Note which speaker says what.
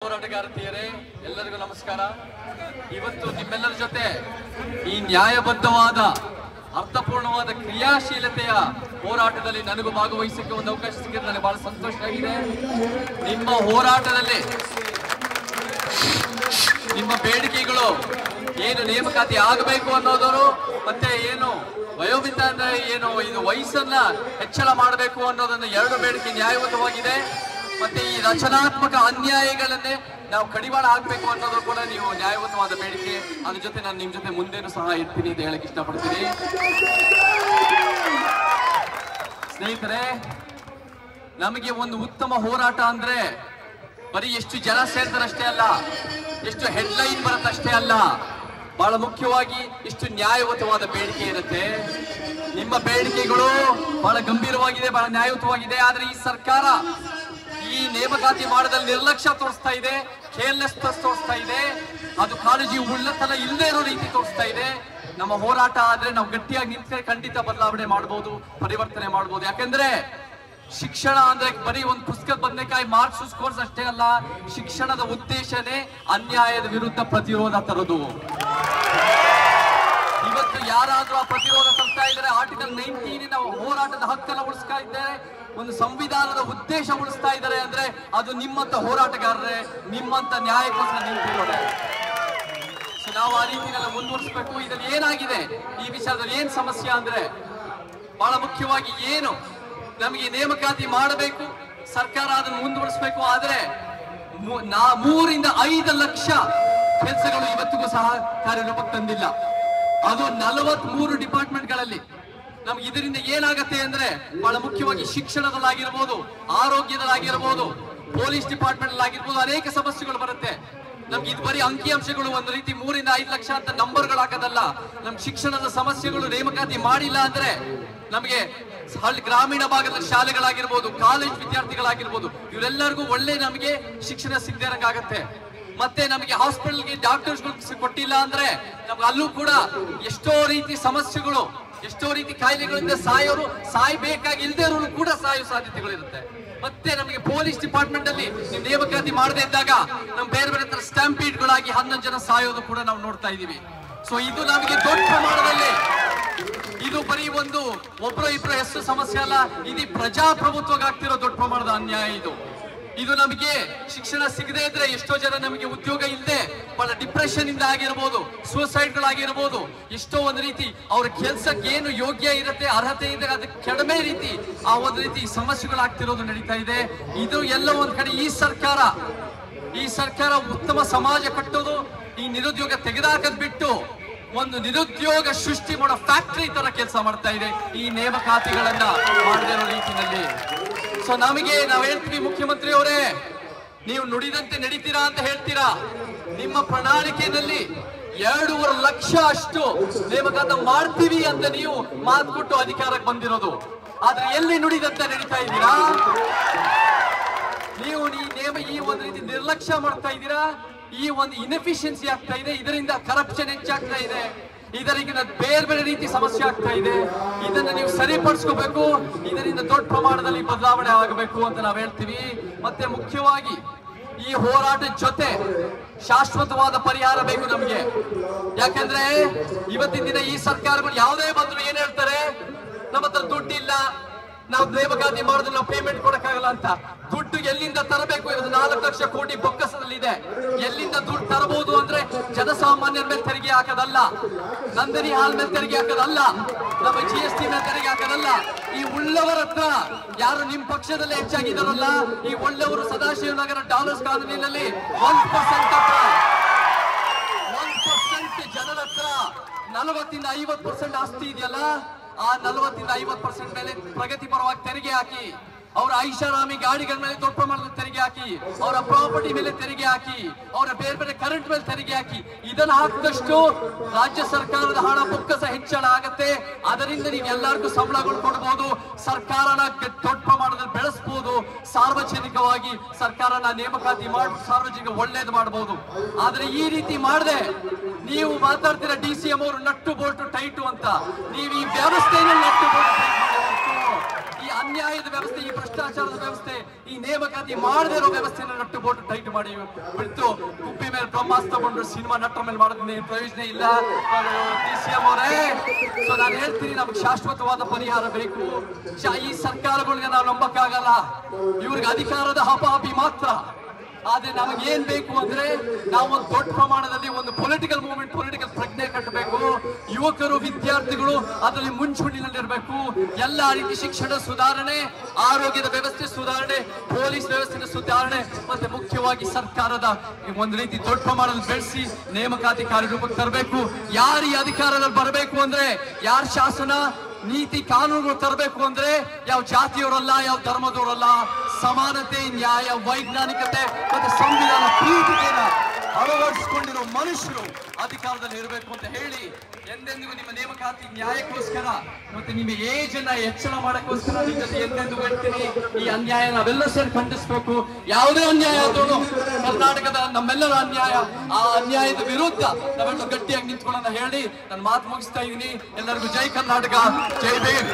Speaker 1: ಹೋರಾಟಗಾರತಿಯರೇ, ಎಲ್ಲರಿಗೂ ನಮಸ್ಕಾರ. ಇವತ್ತು ನಿಮ್ಮೆಲ್ಲರ ಜೊತೆ ಈ ನ್ಯಾಯಬದ್ಧವಾದ ಅರ್ಥಪೂರ್ಣವಾದ ಕ್ರಿಯಾಶೀಲತೆಯ ಹೋರಾಟದಲ್ಲಿ ನನಗೂ ಭಾಗವಹಿಸಕ್ಕೆ ಒಂದು ಅವಕಾಶ ಸಿಕ್ಕಿದ್ರೆ ನನಗೆ ಬಹಳ ಸಂತೋಷ ಆಗಿದೆ. ನಿಮ್ಮ ಹೋರಾಟದಲ್ಲಿ ನಿಮ್ಮ ಬೇಡಿಕೆಗಳು ಏನು ನೇಮಕಾತಿ ಆಗಬೇಕು ಅನ್ನೋದರು, ಮತ್ತೆ ಏನು ವಯೋಮಿತ ಅಂದ್ರೆ ಏನು ಇದು ವಯಸ್ಸನ್ನ ಹೆಚ್ಚಳ ಮಾಡಬೇಕು ಅನ್ನೋದನ್ನ ಎರಡು ಬೇಡಿಕೆ ನ್ಯಾಯಯುತವಾಗಿದೆ. ಮತ್ತೆ ಈ ರಚನಾತ್ಮಕ ಅನ್ಯಾಯಗಳನ್ನೇ ನಾವು ಕಡಿವಾಣ ಹಾಕಬೇಕು ಅನ್ನೋದು ಕೂಡ ನೀವು ನ್ಯಾಯಯುತವಾದ ಬೇಡಿಕೆ. ಅದ್ರ ಜೊತೆ ನಾನು ನಿಮ್ ಜೊತೆ ಮುಂದೇನು ಸಹ ಇರ್ತೀನಿ ಅಂತ ಹೇಳಕ್ ಇಷ್ಟಪಡ್ತೀನಿ. ಸ್ನೇಹಿತರೆ, ನಮಗೆ ಒಂದು ಉತ್ತಮ ಹೋರಾಟ ಅಂದ್ರೆ ಬರೀ ಎಷ್ಟು ಜನ ಸೇರ್ತಾರಷ್ಟೇ ಅಲ್ಲ, ಎಷ್ಟು ಹೆಡ್ಲೈನ್ ಬರುತ್ತಷ್ಟೇ ಅಲ್ಲ, ಬಹಳ ಮುಖ್ಯವಾಗಿ ಎಷ್ಟು ನ್ಯಾಯಯುತವಾದ ಬೇಡಿಕೆ ಇರುತ್ತೆ. ನಿಮ್ಮ ಬೇಡಿಕೆಗಳು ಬಹಳ ಗಂಭೀರವಾಗಿದೆ, ಬಹಳ ನ್ಯಾಯಯುತವಾಗಿದೆ. ಆದ್ರೆ ಈ ಸರ್ಕಾರ ಈ ನೇಮಕಾತಿ ಮಾಡೋದ್ರಲ್ಲಿ ನಿರ್ಲಕ್ಷ್ಯ ತೋರಿಸ್ತಾ ಇದೆ, ಕೇರ್ಲೆಸ್ನೆಸ್ ತೋರಿಸ್ತಾ ಇದೆ, ಅದು ಕಾಳಜಿ ಉಳ್ಳತನ ಇಲ್ಲದೆ ಇರೋ ರೀತಿ ತೋರಿಸ್ತಾ ಇದೆ. ನಮ್ಮ ಹೋರಾಟ ಆದ್ರೆ ನಾವು ಗಟ್ಟಿಯಾಗಿ ನಿಂತರೆ ಖಂಡಿತ ಬದಲಾವಣೆ ಮಾಡಬಹುದು, ಪರಿವರ್ತನೆ ಮಾಡಬಹುದು. ಯಾಕಂದ್ರೆ ಶಿಕ್ಷಣ ಅಂದ್ರೆ ಬರೀ ಒಂದು ಪುಸ್ತಕದ ಬದನೆಕಾಯಿ ಮಾರ್ಕ್ಸ್ ಕೋರ್ಸ್ ಅಷ್ಟೇ ಅಲ್ಲ. ಶಿಕ್ಷಣದ ಉದ್ದೇಶನೇ ಅನ್ಯಾಯದ ವಿರುದ್ಧ ಪ್ರತಿರೋಧ ತರೋದು. ಇವತ್ತು ಯಾರಾದ್ರೂ ಆ ಪ್ರತಿರೋಧ ತರ್ತಾ ಇದ್ದಾರೆ, ಆರ್ಟಿಕಲ್ 19 ನಾವು ಹೋರಾಟದ ಹಕ್ಕನ್ನು ಉಳಿಸ್ತಾ ಇದ್ದಾರೆ, ಒಂದು ಸಂವಿಧಾನದ ಉದ್ದೇಶ ಉಳಿಸ್ತಾ ಇದ್ದಾರೆ ಅಂದ್ರೆ ಅದು ನಿಮ್ಮಂತ ಹೋರಾಟಗಾರರೇ, ನಿಮ್ಮಂತ ನ್ಯಾಯಕ್ಕೋಸ್ಕರ ನಿಂತಿರೋರೆ. ನಾವು ಆ ರೀತಿನೆಲ್ಲ ಮುಂದುವರಿಸಬೇಕು. ಇದರಲ್ಲಿ ಏನಾಗಿದೆ, ಈ ವಿಚಾರದಲ್ಲಿ ಏನ್ ಸಮಸ್ಯೆ ಅಂದ್ರೆ ಬಹಳ ಮುಖ್ಯವಾಗಿ ಏನು ನಮಗೆ ನೇಮಕಾತಿ ಮಾಡಬೇಕು, ಸರ್ಕಾರ ಅದನ್ನು ಮುಂದುವರಿಸಬೇಕು. ಆದ್ರೆ 3 ರಿಂದ 5 ಲಕ್ಷ ಕೆಲಸಗಳು ಇವತ್ತಿಗೂ ಸಹ ಕಾರ್ಯರೂಪಕ್ಕೆ ತಂದಿಲ್ಲ. ಅದು 43 ಡಿಪಾರ್ಟ್ಮೆಂಟ್ಗಳಲ್ಲಿ. ನಮ್ಗೆ ಇದರಿಂದ ಏನಾಗತ್ತೆ ಅಂದ್ರೆ ಬಹಳ ಮುಖ್ಯವಾಗಿ ಶಿಕ್ಷಣದಲ್ಲಾಗಿರ್ಬೋದು, ಆರೋಗ್ಯದಲ್ಲಾಗಿರ್ಬೋದು, ಪೊಲೀಸ್ ಡಿಪಾರ್ಟ್ಮೆಂಟ್ ಆಗಿರ್ಬೋದು, ಅನೇಕ ಸಮಸ್ಯೆಗಳು ಬರುತ್ತೆ. ನಮ್ಗೆ ಇದು ಬರೀ ಅಂಕಿಅಂಶಗಳು ಒಂದು ರೀತಿ 3 ರಿಂದ 5 ಲಕ್ಷ ಅಂತ ನಂಬರ್ಗಳು ಹಾಕೋದಲ್ಲ. ನಮ್ ಶಿಕ್ಷಣದ ಸಮಸ್ಯೆಗಳು ನೇಮಕಾತಿ ಮಾಡಿಲ್ಲ ಅಂದ್ರೆ ನಮಗೆ ಹಳ್ಳಿ ಗ್ರಾಮೀಣ ಭಾಗದ ಶಾಲೆಗಳಾಗಿರ್ಬೋದು, ಕಾಲೇಜ್ ವಿದ್ಯಾರ್ಥಿಗಳಾಗಿರ್ಬೋದು, ಇವರೆಲ್ಲರಿಗೂ ಒಳ್ಳೆ ನಮಗೆ ಶಿಕ್ಷಣ ಸಿಗದೆ ಮತ್ತೆ ನಮಗೆ ಹಾಸ್ಪಿಟಲ್ಗೆ ಡಾಕ್ಟರ್ಸ್ಗಳು ಕೊಟ್ಟಿಲ್ಲ ಅಂದ್ರೆ ನಮ್ಗೆ ಅಲ್ಲೂ ಕೂಡ ಎಷ್ಟೋ ರೀತಿ ಸಮಸ್ಯೆಗಳು, ಎಷ್ಟೋ ರೀತಿ ಕಾಯಿಲೆಗಳಿಂದ ಸಾಯ್ಬೇಕಾಗಿ ಇಲ್ಲದೆ ಇರೋರು ಕೂಡ ಸಾಯೋ ಸಾಧ್ಯತೆಗಳಿರುತ್ತೆ. ಮತ್ತೆ ನಮಗೆ ಪೊಲೀಸ್ ಡಿಪಾರ್ಟ್ಮೆಂಟ್ ಅಲ್ಲಿ ನೀವು ನೇಮಕಾತಿ ಮಾಡದೇ ಇದ್ದಾಗ ನಮ್ ಬೇರೆ ಬೇರೆ ತರ ಸ್ಟ್ಯಾಂಪೀಡ್ಗಳಾಗಿ 11 ಜನ ಸಾಯೋದು ಕೂಡ ನಾವು ನೋಡ್ತಾ ಇದೀವಿ. ಸೊ ಇದು ನಮಗೆ ದೊಡ್ಡ ಪ್ರಮಾಣದಲ್ಲಿ, ಇದು ಬರೀ ಒಂದು ಒಬ್ರು ಇಬ್ರು ಹೆಸರು ಸಮಸ್ಯೆ ಅಲ್ಲ, ಇದು ಪ್ರಜಾಪ್ರಭುತ್ವಕ್ಕೆ ಆಗ್ತಿರೋ ದೊಡ್ಡ ಪ್ರಮಾಣದ ಅನ್ಯಾಯ. ಇದು ನಮಗೆ ಶಿಕ್ಷಣ ಸಿಗದೆ ಇದ್ರೆ ಎಷ್ಟೋ ಜನ ನಮಗೆ ಉದ್ಯೋಗ ಇಲ್ಲದೆ ಬಹಳ ಡಿಪ್ರೆಷನ್ ಇಂದ ಆಗಿರ್ಬೋದು, ಸೂಸೈಡ್ ಗಳಾಗಿರ್ಬೋದು, ಎಷ್ಟೋ ಒಂದು ರೀತಿ ಅವ್ರ ಕೆಲ್ಸಕ್ಕೆ ಏನು ಯೋಗ್ಯ ಇರುತ್ತೆ, ಅರ್ಹತೆ ಇದೆ, ಅದಕ್ಕೆ ಕಡಿಮೆ ರೀತಿ ಆ ಒಂದು ರೀತಿ ಸಮಸ್ಯೆಗಳಾಗ್ತಿರೋದು ನಡೀತಾ ಇದೆ. ಇದು ಎಲ್ಲ ಒಂದ್ ಕಡೆ ಈ ಸರ್ಕಾರ ಉತ್ತಮ ಸಮಾಜ ಕಟ್ಟೋದು, ಈ ನಿರುದ್ಯೋಗ ತೆಗೆದಾಕದ್ ಬಿಟ್ಟು ಒಂದು ನಿರುದ್ಯೋಗ ಸೃಷ್ಟಿ ಮಾಡೋ ಫ್ಯಾಕ್ಟರಿ ತರ ಕೆಲಸ ಮಾಡ್ತಾ ಇದೆ ಈ ನೇಮಕಾತಿಗಳನ್ನ ಮಾಡದೇ ಇರೋ ರೀತಿಯಲ್ಲಿ. ಸೊ ನಾವ್ ಹೇಳ್ತೀವಿ, ಮುಖ್ಯಮಂತ್ರಿ ಅವರೇ ನೀವು ನುಡಿದಂತೆ ನಡೀತೀರಾ ಅಂತ ಹೇಳ್ತೀರಾ. ನಿಮ್ಮ ಪ್ರಣಾಳಿಕೆಯಲ್ಲಿ 2.5 ಲಕ್ಷ ಅಷ್ಟು ನೇಮಕಾತ ಮಾಡ್ತೀವಿ ಅಂತ ನೀವು ಮಾತು ಕೊಟ್ಟು ಅಧಿಕಾರಕ್ಕೆ ಬಂದಿರೋದು. ಆದ್ರೆ ಎಲ್ಲಿ ನುಡಿದಂತೆ ನಡೀತಾ ಇದ್ದೀರಾ ನೀವು? ಈ ಒಂದು ರೀತಿ ನಿರ್ಲಕ್ಷ್ಯ ಮಾಡ್ತಾ ಇದ್ದೀರಾ. ಈ ಒಂದು ಇನ್ಎಫಿಷಿಯನ್ಸಿ ಆಗ್ತಾ ಇದೆ, ಇದರಿಂದ ಕರಪ್ಷನ್ ಹೆಚ್ಚಾಗ್ತಾ ಇದೆ, ಇದರಿಂದ ಬೇರೆ ಬೇರೆ ರೀತಿ ಸಮಸ್ಯೆ ಆಗ್ತಾ ಇದೆ. ಇದನ್ನ ನೀವು ಸರಿಪಡಿಸ್ಕೋಬೇಕು, ಇದರಿಂದ ದೊಡ್ಡ ಪ್ರಮಾಣದಲ್ಲಿ ಬದಲಾವಣೆ ಆಗಬೇಕು ಅಂತ ನಾವು ಹೇಳ್ತೀವಿ. ಮತ್ತೆ ಮುಖ್ಯವಾಗಿ ಈ ಹೋರಾಟದ ಜೊತೆ ಶಾಶ್ವತವಾದ ಪರಿಹಾರ ಬೇಕು ನಮ್ಗೆ. ಯಾಕಂದ್ರೆ ಇವತ್ತಿನ ದಿನ ಈ ಸರ್ಕಾರಗಳು ಯಾವುದೇ ಬಂದ್ರು ಏನ್ ಹೇಳ್ತಾರೆ, ನಮ್ಮ ಹತ್ರ ದುಡ್ಡಿಲ್ಲ, ನಾವು ನೇಮಕಾತಿ ಮಾಡಿದ್ರೆ ನಾವು ಪೇಮೆಂಟ್ ಕೊಡಕ್ಕಾಗಲ್ಲ ಅಂತ. ದುಡ್ಡು ಎಲ್ಲಿಂದ ತರಬೇಕು? ಇವತ್ತು 4 ಲಕ್ಷ ಕೋಟಿ ಬೊಕ್ಕಸದಲ್ಲಿದೆ. ಎಲ್ಲಿಂದ ದುಡ್ಡು ತರಬಹುದು ಅಂದ್ರೆ ಜನಸಾಮಾನ್ಯರ ಮೇಲೆ ತೆರಿಗೆ ಹಾಕೋದಲ್ಲ, ನಂದಿನಿ ಹಾಲ್ ಮೇಲೆ ತೆರಿಗೆ ಹಾಕೋದಲ್ಲ, ನಮ್ಮ GST ಮೇಲೆ ತೆರಿಗೆ ಹಾಕೋದಲ್ಲ. ಈ ಉಳ್ಳವರ ಹತ್ರ, ಯಾರು ನಿಮ್ ಪಕ್ಷದಲ್ಲೇ ಹೆಚ್ಚಾಗಿದ್ದಾರಲ್ಲ, ಈ ಒಳ್ಳೆಯವರು ಸದಾಶಿವನಗರ ಡಾಲರ್ಸ್ ಕಾಲೋನಿಯಲ್ಲಿ 1% ಜನರ ಹತ್ರ 40 ರಿಂದ 50% ಆಸ್ತಿ ಇದೆಯಲ್ಲ, ಆ 40 ರಿಂದ 50% ಮೇಲೆ ಪ್ರಗತಿ ಪರವಾಗಿ ತೆರಿಗೆ ಹಾಕಿ, ಅವರ ಐಷಾರಾಮಿ ಗಾಡಿಗಳ ಮೇಲೆ ದೊಡ್ಡ ಪ್ರಮಾಣದ ತೆರಿಗೆ ಹಾಕಿ, ಅವರ ಪ್ರಾಪರ್ಟಿ ಮೇಲೆ ತೆರಿಗೆ ಹಾಕಿ, ಅವರ ಬೇರೆ ಬೇರೆ ಕರೆಂಟ್ ಮೇಲೆ ತೆರಿಗೆ ಹಾಕಿ, ಇದನ್ನು ಹಾಕಿದಷ್ಟು ರಾಜ್ಯ ಸರ್ಕಾರದ ಹಣ ಬೊಕ್ಕಸ ಹೆಚ್ಚಳ ಆಗತ್ತೆ. ಅದರಿಂದ ನೀವು ಎಲ್ಲರಿಗೂ ಸಂಬಳಗಳು ಕೊಡಬಹುದು, ಸರ್ಕಾರನ ದೊಡ್ಡ ಪ್ರಮಾಣದಲ್ಲಿ ಬೆಳೆಸಬಹುದು, ಸಾರ್ವಜನಿಕವಾಗಿ ಸರ್ಕಾರನ ನೇಮಕಾತಿ ಮಾಡಿ ಸಾರ್ವಜನಿಕ ಒಳ್ಳೇದು ಮಾಡಬಹುದು. ಆದ್ರೆ ಈ ರೀತಿ ಮಾಡದೆ ನೀವು ಮಾತಾಡ್ತೀರಾ DCM ಅವರು ನಟ್ಟು ಬೋಲ್ಟು ಟೈಟು ಅಂತ. ನೀವು ಈ ವ್ಯವಸ್ಥೆಯನ್ನು ನಟ್ಟು ಬೋಲ್ಟು ಟೈಟ್ ಮಾಡಬೇಕು. ಈ ಅನ್ಯಾಯದ ವ್ಯವಸ್ಥೆ, ಈ ಭ್ರಷ್ಟಾಚಾರದ ವ್ಯವಸ್ಥೆ, ಈ ನೇಮಕಾತಿ ಮಾಡದೇ ಇರೋ ವ್ಯವಸ್ಥೆಯನ್ನು ನಟ್ಟು ಬೋಟು ಟೈಟ್ ಮಾಡಿ ಬಿಟ್ಟು ಕುಪ್ಪಿ ಮೇಲೆ ಬ್ರಹ್ಮಾಸ್ತ್ರ ತಗೊಂಡು ಸಿನಿಮಾ ನಟರ ಮೇಲೆ ಮಾಡೋದನ್ನ ಪ್ರಯೋಜನ ಇಲ್ಲ. DCM ಅವರೇ, ಸೊ ನಾನು ಹೇಳ್ತೀನಿ, ನಮ್ಗೆ ಶಾಶ್ವತವಾದ ಪರಿಹಾರ ಬೇಕು. ಈ ಸರ್ಕಾರಗಳಿಗೆ ನಾವು ನಂಬಕ್ಕಾಗಲ್ಲ, ಇವ್ರಿಗೆ ಅಧಿಕಾರದ ಹಪಾಹಪಿ ಮಾತ್ರ. ಆದ್ರೆ ನಮಗೇನ್ ಬೇಕು ಅಂದ್ರೆ ನಾವು ಒಂದು ದೊಡ್ಡ ಪ್ರಮಾಣದಲ್ಲಿ ಒಂದು ಪೊಲಿಟಿಕಲ್ ಮೂವ್ಮೆಂಟ್, ಪೊಲಿಟಿಕಲ್ ಪ್ರಜ್ಞೆ ಕಟ್ಟಬೇಕು. ಯುವಕರು, ವಿದ್ಯಾರ್ಥಿಗಳು ಅದರಲ್ಲಿ ಮುಂಚೂಣಿನಲ್ಲಿರಬೇಕು. ಎಲ್ಲ ರೀತಿ ಶಿಕ್ಷಣ ಸುಧಾರಣೆ, ಆರೋಗ್ಯದ ವ್ಯವಸ್ಥೆ ಸುಧಾರಣೆ, ಪೊಲೀಸ್ ವ್ಯವಸ್ಥೆ ಸುಧಾರಣೆ, ಮತ್ತೆ ಮುಖ್ಯವಾಗಿ ಸರ್ಕಾರದ ಒಂದು ರೀತಿ ದೊಡ್ಡ ಪ್ರಮಾಣದಲ್ಲಿ ಬೆಳೆಸಿ ನೇಮಕಾತಿ ಕಾರ್ಯರೂಪಕ್ಕೆ ತರಬೇಕು. ಯಾರು ಈ ಅಧಿಕಾರದಲ್ಲಿ ಬರಬೇಕು ಅಂದ್ರೆ, ಯಾರ ಶಾಸನ ನೀತಿ ಕಾನೂನುಗಳು ತರಬೇಕು ಅಂದ್ರೆ ಯಾವ ಜಾತಿಯವರಲ್ಲ, ಯಾವ ಧರ್ಮದವರಲ್ಲ, ಸಮಾನತೆ, ನ್ಯಾಯ, ವೈಜ್ಞಾನಿಕತೆ ಮತ್ತೆ ಸಂವಿಧಾನ ಪ್ರೀತಿಯನ್ನು ಅಳವಡಿಸಿಕೊಂಡಿರೋ ಮನುಷ್ಯರು ಅಧಿಕಾರದಲ್ಲಿ ಇರಬೇಕು ಅಂತ ಹೇಳಿ, ಎಂದೆಂದಿಗೂ ನಿಮ್ಮ ನೇಮಕಾತಿ ನ್ಯಾಯಕ್ಕೋಸ್ಕರ ಮತ್ತೆ ನಿಮ್ಮ ಏಜ್ ಅನ್ನ ಹೆಚ್ಚಳ ಮಾಡಕ್ಕೋಸ್ಕರ ನಿಮ್ಮ ಜೊತೆ ಎಂದೆಂದಿಗೂ ಹೇಳ್ತೀನಿ. ಈ ಅನ್ಯಾಯ ನಾವೆಲ್ಲ ಸೇರಿ ಖಂಡಿಸಬೇಕು. ಯಾವುದೇ ಅನ್ಯಾಯ ಆದ್ರೂ ಕರ್ನಾಟಕದ ನಮ್ಮೆಲ್ಲರ ಅನ್ಯಾಯ, ಆ ಅನ್ಯಾಯದ ವಿರುದ್ಧ ನಾವೆಲ್ಲ ಗಟ್ಟಿಯಾಗಿ ನಿಂತ್ಕೊಳ್ಳೋಣ ಹೇಳಿ ನಾನು ಮಾತು ಮುಗಿಸ್ತಾ ಇದ್ದೀನಿ. ಎಲ್ಲರಿಗೂ ಜೈ ಕರ್ನಾಟಕ, ಜೈ ಭೀಮ್.